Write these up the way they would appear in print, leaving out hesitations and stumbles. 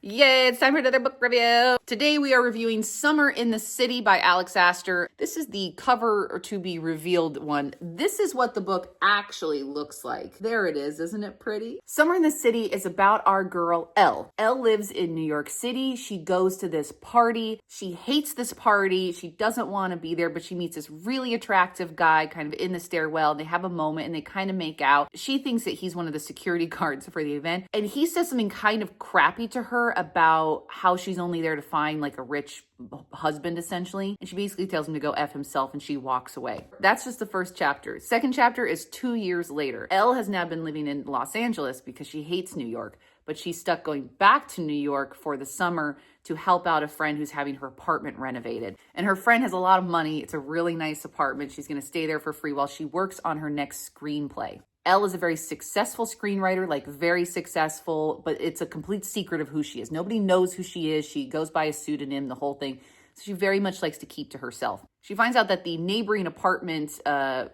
Yay, it's time for another book review. Today we are reviewing Summer in the City by Aster. This is the cover or to be revealed one. This is what the book actually looks like. There it is, isn't it pretty? Summer in the City is about our girl, Elle. Elle lives in New York City. She goes to this party. She hates this party. She doesn't want to be there, but she meets this really attractive guy kind of in the stairwell. They have a moment and they kind of make out. She thinks that he's one of the security guards for the event. And he says something kind of crappy to her about how she's only there to find like a rich husband essentially, and she basically tells him to go F himself and she walks away. That's just the first chapter. Second chapter is 2 years later. Elle has now been living in Los Angeles because she hates New York, but she's stuck going back to New York for the summer to help out a friend who's having her apartment renovated. And her friend has a lot of money. It's a really nice apartment. She's going to stay there for free while she works on her next screenplay. Elle is a very successful screenwriter, like very successful, but it's a complete secret of who she is. Nobody knows who she is. She goes by a pseudonym, the whole thing. So she very much likes to keep to herself. She finds out that the neighboring apartment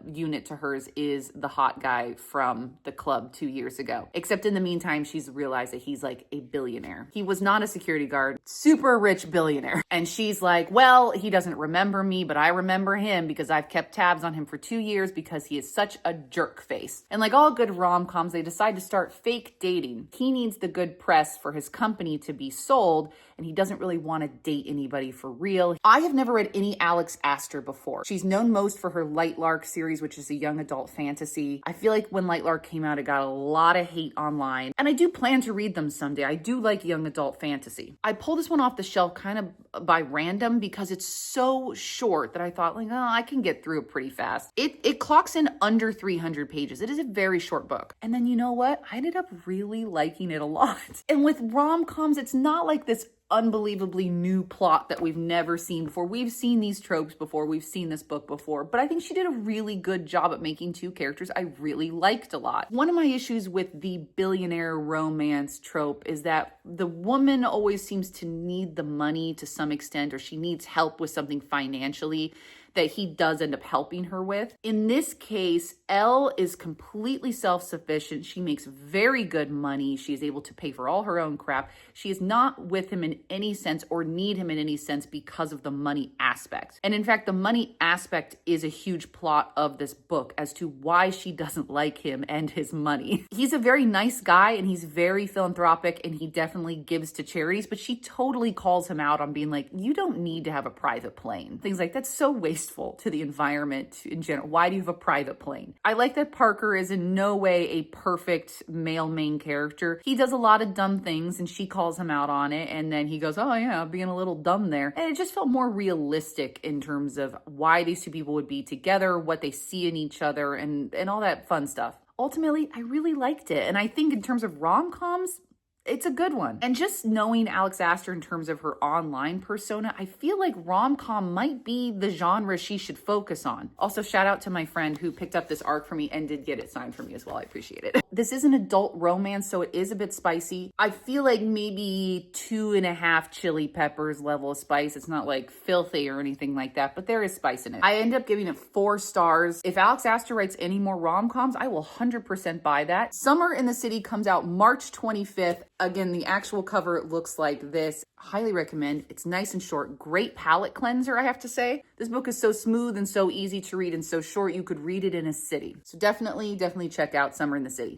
unit to hers is the hot guy from the club 2 years ago. Except in the meantime, she's realized that he's like a billionaire. He was not a security guard, super rich billionaire. And she's like, well, he doesn't remember me, but I remember him because I've kept tabs on him for 2 years because he is such a jerk face. And like all good rom-coms, they decide to start fake dating. He needs the good press for his company to be sold, and he doesn't really want to date anybody for real. I have never read any Alex Aster before. She's known most for her Lightlark series, which is a young adult fantasy. I feel like when Lightlark came out, it got a lot of hate online, and I do plan to read them someday. I do like young adult fantasy. I pulled this one off the shelf kind of by random because it's so short that I thought like, oh, I can get through it pretty fast. It clocks in under 300 pages. It is a very short book. And then you know what? I ended up really liking it a lot. And with rom-coms, it's not like this unbelievably new plot that we've never seen before. We've seen these tropes before. We've seen this book before, but I think she did a really good job at making two characters I really liked a lot. One of my issues with the billionaire romance trope is that the woman always seems to need the money to some extent, or she needs help with something financially that he does end up helping her with. In this case, Elle is completely self-sufficient. She makes very good money. She is able to pay for all her own crap. She is not with him in any sense or need him in any sense because of the money aspect. And in fact, the money aspect is a huge plot of this book as to why she doesn't like him and his money. He's a very nice guy and he's very philanthropic and he definitely gives to charities, but she totally calls him out on being like, you don't need to have a private plane. Things like that's so wasteful to the environment in general. Why do you have a private plane? I like that Parker is in no way a perfect male main character. He does a lot of dumb things and she calls him out on it. And then he goes, oh yeah, being a little dumb there. And it just felt more realistic in terms of why these two people would be together, what they see in each other and all that fun stuff. Ultimately, I really liked it. And I think in terms of rom-coms, it's a good one. And just knowing Alex Aster in terms of her online persona, I feel like rom-com might be the genre she should focus on. Also, shout out to my friend who picked up this arc for me and did get it signed for me as well. I appreciate it. This is an adult romance, so it is a bit spicy. I feel like maybe 2.5 chili peppers level of spice. It's not like filthy or anything like that, but there is spice in it. I end up giving it 4 stars. If Alex Aster writes any more rom-coms, I will 100% buy that. Summer in the City comes out March 25th. Again, the actual cover looks like this. Highly recommend. It's nice and short. Great palate cleanser, I have to say. This book is so smooth and so easy to read and so short you could read it in a city. So definitely check out Summer in the City.